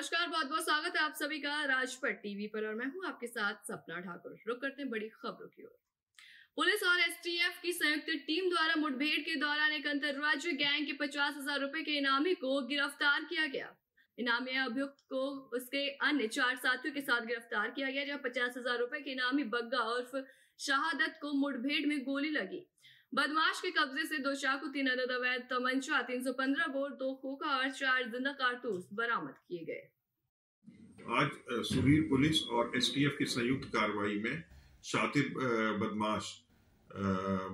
नमस्कार, बहुत बहुत स्वागत है आप सभी का राजपट टीवी पर और मैं हूं आपके साथ सपना ठाकुर। रुक करते हैं बड़ी खबरों की ओर। पुलिस और एसटीएफ की संयुक्त टीम द्वारा मुठभेड़ के दौरान एक अंतर्राज्यीय गैंग के 50,000 रुपए के इनामी को गिरफ्तार किया गया। इनामी अभियुक्त को उसके अन्य 4 साथियों के साथ गिरफ्तार किया गया, जहां 50,000 रुपए के इनामी बग्गा उर्फ शहादत को मुठभेड़ में गोली लगी। बदमाश के कब्जे से 2 चाकू, 3 अदद अवैध तमंचा, 315 बोर, 2 खोखा और 4 जिंदा कारतूस बरामद किए गए। आज सुबीर पुलिस और एसटीएफ की संयुक्त कार्रवाई में शातिर बदमाश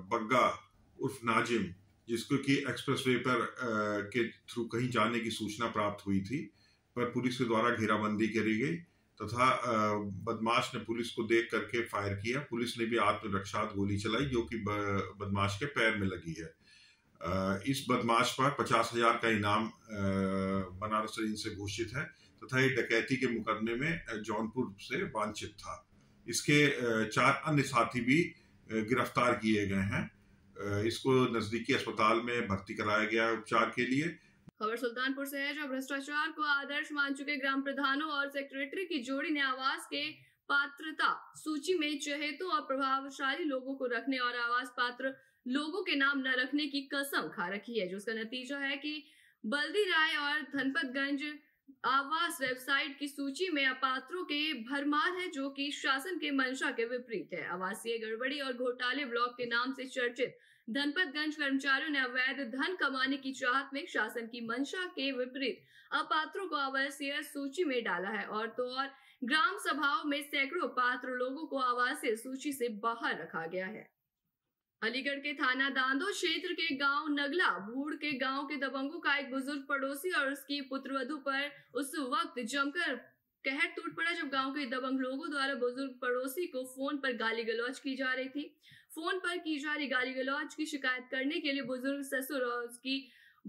बग्गा उर्फ नाजिम, जिसको कि एक्सप्रेसवे पर के थ्रू कहीं जाने की सूचना प्राप्त हुई थी, पर पुलिस के द्वारा घेराबंदी करी गई तथा बदमाश ने पुलिस को देख करके फायर किया। पुलिस ने भी आत्मरक्षात्मक गोली चलाई जो कि बदमाश के पैर में लगी है। इस बदमाश पर 50,000 का इनाम बनारस रेंज से घोषित है तथा ये डकैती के मुकदमे में जौनपुर से वांछित था। इसके 4 अन्य साथी भी गिरफ्तार किए गए हैं। इसको नजदीकी अस्पताल में भर्ती कराया गया उपचार के लिए। खबर सुल्तानपुर से है, जब भ्रष्टाचार को आदर्श मान चुके ग्राम प्रधानों और सेक्रेटरी की जोड़ी ने आवास के पात्रता सूची में चहेतों और प्रभावशाली लोगों को रखने और आवास पात्र लोगों के नाम न रखने की कसम खा रखी है, जिसका नतीजा है कि बल्दी राय और धनपतगंज आवास वेबसाइट की सूची में अपात्रों के भरमार है, जो कि शासन के मंशा के विपरीत है। आवासीय गड़बड़ी और घोटाले ब्लॉक के नाम से चर्चित धनपतगंज कर्मचारियों ने अवैध धन कमाने की चाहत में शासन की मंशा के विपरीत अपात्रों को आवासीय सूची में डाला है और तो और ग्राम सभाओं में सैकड़ों पात्र लोगों को आवासीय सूची से बाहर रखा गया है। अलीगढ़ के थाना दांदो क्षेत्र के गांव नगला भूड़ के गांव के दबंगों का एक बुजुर्ग पड़ोसी और उसकी पुत्रवधू पर उस वक्त जमकर कहर टूट पड़ा जब गांव के दबंग लोगों द्वारा बुजुर्ग पड़ोसी को फोन पर गाली गलौज की जा रही थी। फोन पर की जा रही गाली गलौज की शिकायत करने के लिए बुजुर्ग ससुर और उसकी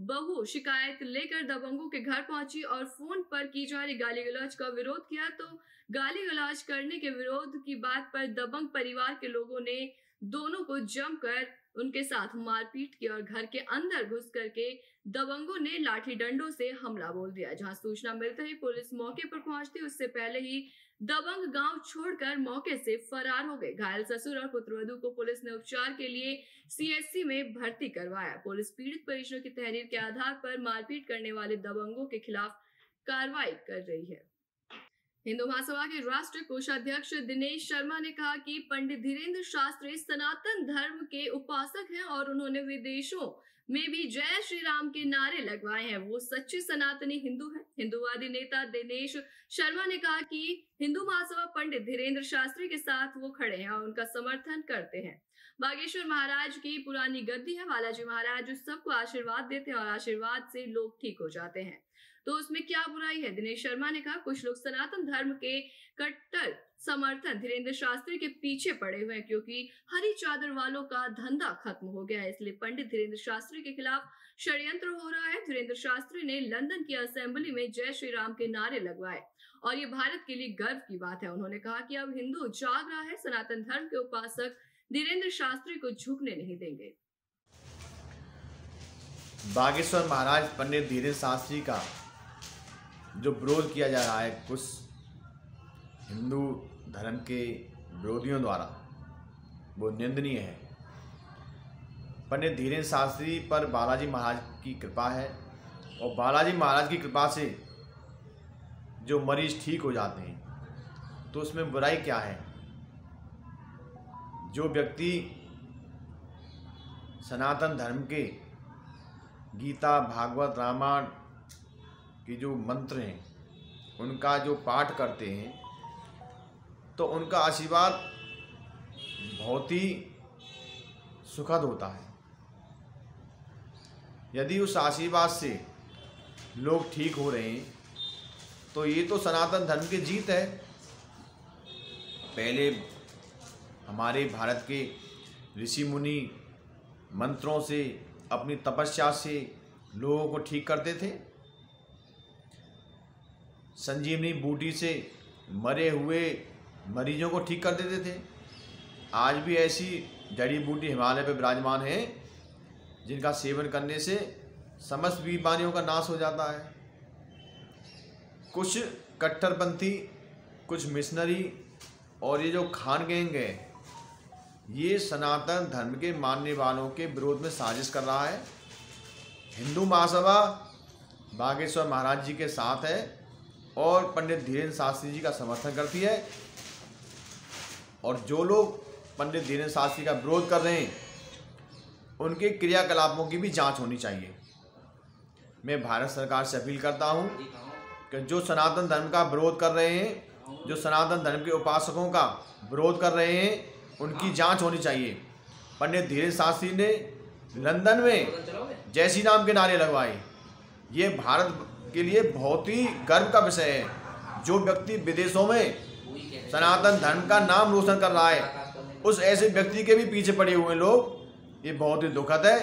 बहू शिकायत लेकर दबंगों के घर पहुंची और फोन पर की जा रही गाली गलौज का विरोध किया। तो गाली गलौज करने के विरोध की बात पर दबंग परिवार के लोगों ने दोनों को जमकर उनके साथ मारपीट की और घर के अंदर घुस करके दबंगों ने लाठी डंडों से हमला बोल दिया। जहां सूचना मिलते ही पुलिस मौके पर पहुंचती, उससे पहले ही दबंग गांव छोड़कर मौके से फरार हो गए। घायल ससुर और पुत्रवधू को पुलिस ने उपचार के लिए सीएचसी में भर्ती करवाया। पुलिस पीड़ित परिजनों की तहरीर के आधार पर मारपीट करने वाले दबंगों के खिलाफ कार्रवाई कर रही है। हिंदू महासभा के राष्ट्रीय कोषाध्यक्ष दिनेश शर्मा ने कहा कि पंडित धीरेन्द्र शास्त्री सनातन धर्म के उपासक हैं और उन्होंने विदेशों में भी जय श्री राम के नारे लगवाए हैं। वो सच्चे सनातनी हिंदू हैं। हिंदूवादी नेता दिनेश शर्मा ने कहा कि हिंदू महासभा पंडित धीरेन्द्र शास्त्री के साथ वो खड़े हैं और उनका समर्थन करते हैं। बागेश्वर महाराज की पुरानी गद्दी है। बालाजी महाराज सबको आशीर्वाद देते हैं और आशीर्वाद से लोग ठीक हो जाते हैं, तो उसमें क्या बुराई है। दिनेश शर्मा ने कहा कुछ लोग सनातन धर्म के कट्टर समर्थन धीरेन्द्र शास्त्री के पीछे पड़े हुए हैं, क्योंकि हरी चादर वालों का धंधा खत्म हो गया है, इसलिए पंडित धीरेन्द्र शास्त्री के खिलाफ षड्यंत्र हो रहा है। धीरेन्द्र शास्त्री ने लंदन की असेंबली में जय श्री राम के नारे लगवाए और ये भारत के लिए गर्व की बात है। उन्होंने कहा कि अब हिंदू जाग रहा है, सनातन धर्म के उपासक धीरेन्द्र शास्त्री को झुकने नहीं देंगे। बागेश्वर महाराज पंडित धीरेन्द्र शास्त्री का जो विरोध किया जा रहा है कुछ हिंदू धर्म के विरोधियों द्वारा, वो निंदनीय है। पंडित धीरेन्द्र शास्त्री पर बालाजी महाराज की कृपा है और बालाजी महाराज की कृपा से जो मरीज ठीक हो जाते हैं, तो उसमें बुराई क्या है। जो व्यक्ति सनातन धर्म के गीता, भागवत, रामायण की जो मंत्र हैं उनका जो पाठ करते हैं, तो उनका आशीर्वाद बहुत ही सुखद होता है। यदि उस आशीर्वाद से लोग ठीक हो रहे हैं तो ये तो सनातन धर्म की जीत है। पहले हमारे भारत के ऋषि मुनि मंत्रों से, अपनी तपस्या से लोगों को ठीक करते थे। संजीवनी बूटी से मरे हुए मरीजों को ठीक कर देते थे। आज भी ऐसी जड़ी बूटी हिमालय पे विराजमान है जिनका सेवन करने से समस्त बीमारियों का नाश हो जाता है। कुछ कट्टरपंथी, कुछ मिशनरी और ये जो खान गैंग है, ये सनातन धर्म के मानने वालों के विरोध में साजिश कर रहा है। हिंदू महासभा बागेश्वर महाराज जी के साथ है और पंडित धीरेन्द्र शास्त्री जी का समर्थन करती है। और जो लोग पंडित धीरेन्द्र शास्त्री का विरोध कर रहे हैं, उनके क्रियाकलापों की भी जांच होनी चाहिए। मैं भारत सरकार से अपील करता हूं कि जो सनातन धर्म का विरोध कर रहे हैं, जो सनातन धर्म के उपासकों का विरोध कर रहे हैं, उनकी जांच होनी चाहिए। पंडित धीरेन्द्र शास्त्री ने लंदन में जय श्री राम के नारे लगवाए। ये भारत के लिए बहुत ही गर्व का विषय है। जो व्यक्ति विदेशों में सनातन धर्म का नाम रोशन कर रहा है, उस ऐसे व्यक्ति के भी पीछे पड़े हुए लोग, ये बहुत ही दुखद है।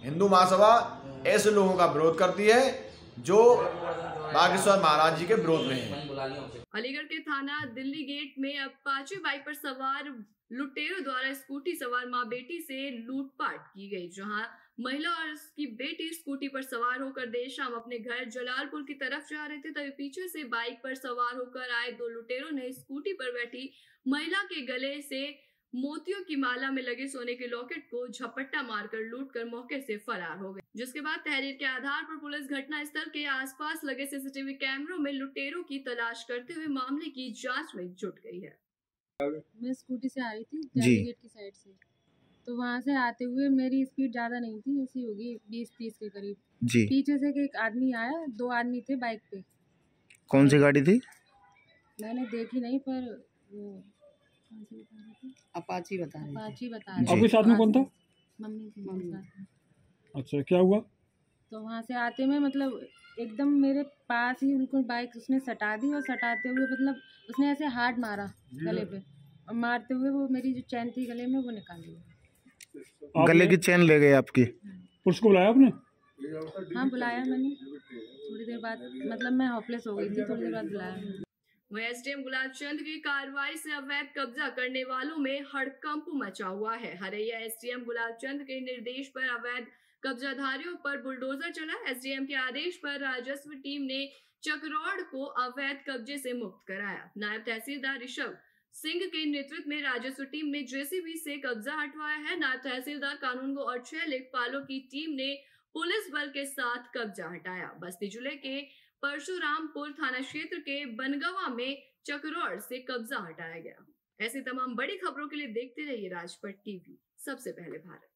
हिंदू महासभा ऐसे लोगों का विरोध करती है जो बागेश्वर महाराज जी के विरोध में है। अलीगढ़ के थाना दिल्ली गेट में अपाचे बाइक पर सवार लुटेरों द्वारा स्कूटी सवार मां बेटी से लूटपाट की गई, जहां महिला और उसकी बेटी स्कूटी पर सवार होकर देर शाम अपने घर जलालपुर की तरफ जा रहे थे, तभी पीछे से बाइक पर सवार होकर आए दो लुटेरों ने स्कूटी पर बैठी महिला के गले से मोतियों की माला में लगे सोने के लॉकेट को झपट्टा मारकर लूटकर मौके से फरार हो गए। जिसके बाद तहरीर के आधार पर पुलिस घटना स्थल के आसपास लगे सीसीटीवी कैमरों में लुटेरों की तलाश करते हुए मामले की जांच में जुट गई है। मैं स्कूटी से आ रही थी दिल्ली गेट की साइड से, तो वहाँ से आते हुए मेरी स्पीड ज़्यादा नहीं थी, ऐसी होगी 20-30 के करीब जी। पीछे से एक आदमी आया, 2 आदमी थे बाइक पे। कौन सी गाड़ी थी? मैंने देखी नहीं, पर वो अपाची बता रहे। आपके साथ में कौन था? मम्मी। अच्छा, क्या हुआ? तो वहाँ से आते में मतलब एकदम मेरे पास ही बिल्कुल बाइक उसने सटा दी, और सटाते हुए मतलब उसने ऐसे हाथ मारा गले पे, और मारते हुए वो मेरी जो चैन थी गले में वो निकाल ली। गले की चैन ले गए आपकी? पुलिस को बुलाया आपने? हाँ, बुलाया मैंने। थोड़ी देर बाद मतलब मैं होपलेस हो गई थी, थोड़ी देर बाद बुलाया। वहीं एसडीएम गुलाब चंद की कार्रवाई से अवैध कब्जा करने वालों में हड़कंप मचा हुआ है। हरैया एसडीएम गुलाब चंद के निर्देश पर अवैध कब्जाधारियों पर बुलडोजर चला। एसडीएम के आदेश पर राजस्व टीम ने चकरौड़ को अवैध कब्जे से मुक्त कराया। नायब तहसीलदार ऋषभ सिंह के नेतृत्व में राजस्व टीम ने जेसीबी से कब्जा हटवाया है। नायब तहसीलदार कानून गो और 6 लेखपालों की टीम ने पुलिस बल के साथ कब्जा हटाया। बस्ती जिले के परशुरामपुर थाना क्षेत्र के बनगवा में चकरौड़ से कब्जा हटाया गया। ऐसी तमाम बड़ी खबरों के लिए देखते रहिए राजपट टीवी, सबसे पहले भारत।